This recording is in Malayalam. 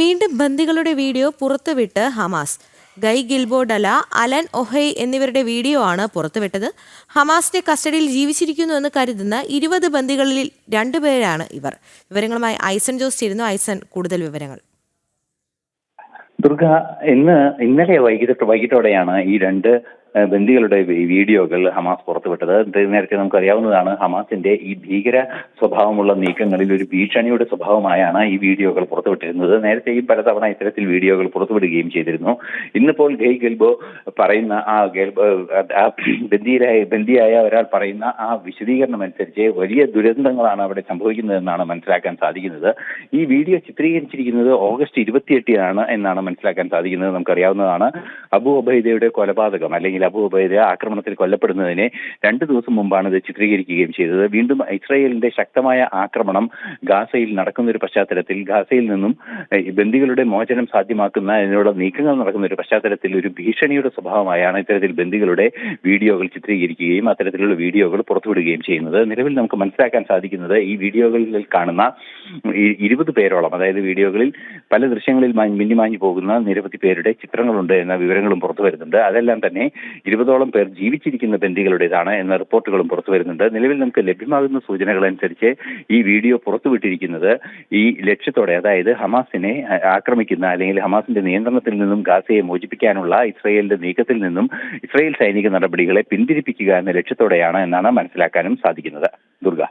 വീണ്ടും ബന്ദികളുടെ വീഡിയോ പുറത്തുവിട്ട് ഹമാസ്. ഗൈ ഗിൽബോ ഡല, അലൻ ഒഹൈ എന്നിവരുടെ വീഡിയോ ആണ് പുറത്തുവിട്ടത്. ഹമാസിന്റെ കസ്റ്റഡിയിൽ ജീവിച്ചിരിക്കുന്നുവെന്ന് കരുതുന്ന 20 ബന്ദികളിൽ 2 പേരാണ് ഇവർ. വിവരങ്ങളുമായി ഐസൻ ജോസ് ചേരുന്നു. ഐസൻ, കൂടുതൽ വിവരങ്ങൾ. ദുർഗ, ഇന്നലെ വൈകിട്ടോടെയാണ് ഈ രണ്ട് ബന്ദികളുടെ വീഡിയോകൾ ഹമാസ് പുറത്തുവിട്ടത്. നേരത്തെ നമുക്കറിയാവുന്നതാണ്, ഹമാസിന്റെ ഈ ഭീകര സ്വഭാവമുള്ള നീക്കങ്ങളിൽ ഒരു ഭീഷണിയുടെ സ്വഭാവമായാണ് ഈ വീഡിയോകൾ പുറത്തുവിട്ടിരുന്നത്. നേരത്തെയും പലതവണ ഇത്തരത്തിൽ വീഡിയോകൾ പുറത്തുവിടുകയും ചെയ്തിരുന്നു. ഇന്നിപ്പോൾ ഗെയ് ഗെൽബോ പറയുന്ന ബന്ദിയായ ഒരാൾ പറയുന്ന ആ വിശദീകരണം അനുസരിച്ച് വലിയ ദുരന്തങ്ങളാണ് അവിടെ സംഭവിക്കുന്നതെന്നാണ് മനസ്സിലാക്കാൻ സാധിക്കുന്നത്. ഈ വീഡിയോ ചിത്രീകരിച്ചിരിക്കുന്നത് ഓഗസ്റ്റ് 28 എന്നാണ് മനസ്സിലാക്കാൻ സാധിക്കുന്നത്. നമുക്കറിയാവുന്നതാണ്, അബു ഉബൈദയുടെ കൊലപാതകം അല്ലെങ്കിൽ അബു ഉബൈദ ആക്രമണത്തിൽ കൊല്ലപ്പെടുന്നതിന് 2 ദിവസം മുമ്പാണ് ഇത് ചിത്രീകരിക്കുകയും ചെയ്തത്. വീണ്ടും ഇസ്രായേലിന്റെ ശക്തമായ ആക്രമണം ഗാസയിൽ നടക്കുന്ന ഒരു പശ്ചാത്തലത്തിൽ, ഗാസയിൽ നിന്നും ബന്ദികളുടെ മോചനം സാധ്യമാക്കുന്ന അതിനുള്ള നീക്കങ്ങൾ നടക്കുന്ന ഒരു പശ്ചാത്തലത്തിൽ ഒരു ഭീഷണിയുടെ സ്വഭാവമായാണ് ഇത്തരത്തിൽ ബന്ദികളുടെ വീഡിയോകൾ ചിത്രീകരിക്കുകയും അത്തരത്തിലുള്ള വീഡിയോകൾ പുറത്തുവിടുകയും ചെയ്യുന്നത്. നിലവിൽ നമുക്ക് മനസ്സിലാക്കാൻ സാധിക്കുന്നത്, ഈ വീഡിയോകളിൽ കാണുന്ന 20 പേരോളം, അതായത് വീഡിയോകളിൽ പല ദൃശ്യങ്ങളിൽ മിന്നിമാഞ്ഞു പോകുന്ന നിരവധി പേരുടെ ചിത്രങ്ങളുണ്ട് എന്ന വിവരങ്ങളും പുറത്തു വരുന്നുണ്ട്. അതെല്ലാം തന്നെ 20ഓളം പേർ ജീവിച്ചിരിക്കുന്ന ബന്ദികളുടേതാണ് എന്ന റിപ്പോർട്ടുകളും പുറത്തു വരുന്നുണ്ട്. നിലവിൽ നമുക്ക് ലഭ്യമാകുന്ന സൂചനകൾ അനുസരിച്ച് ഈ വീഡിയോ പുറത്തുവിട്ടിരിക്കുന്നത് ഈ ലക്ഷ്യത്തോടെ, അതായത് ഹമാസിനെ ആക്രമിക്കുന്ന അല്ലെങ്കിൽ ഹമാസിന്റെ നിയന്ത്രണത്തിൽ നിന്നും ഗാസയെ മോചിപ്പിക്കാനുള്ള ഇസ്രായേലിന്റെ നീക്കത്തിൽ നിന്നും ഇസ്രായേൽ സൈനിക നടപടികളെ പിന്തിരിപ്പിക്കുക എന്ന ലക്ഷ്യത്തോടെയാണ് എന്നാണ് മനസ്സിലാക്കാനും സാധിക്കുന്നത്. ദുർഗ.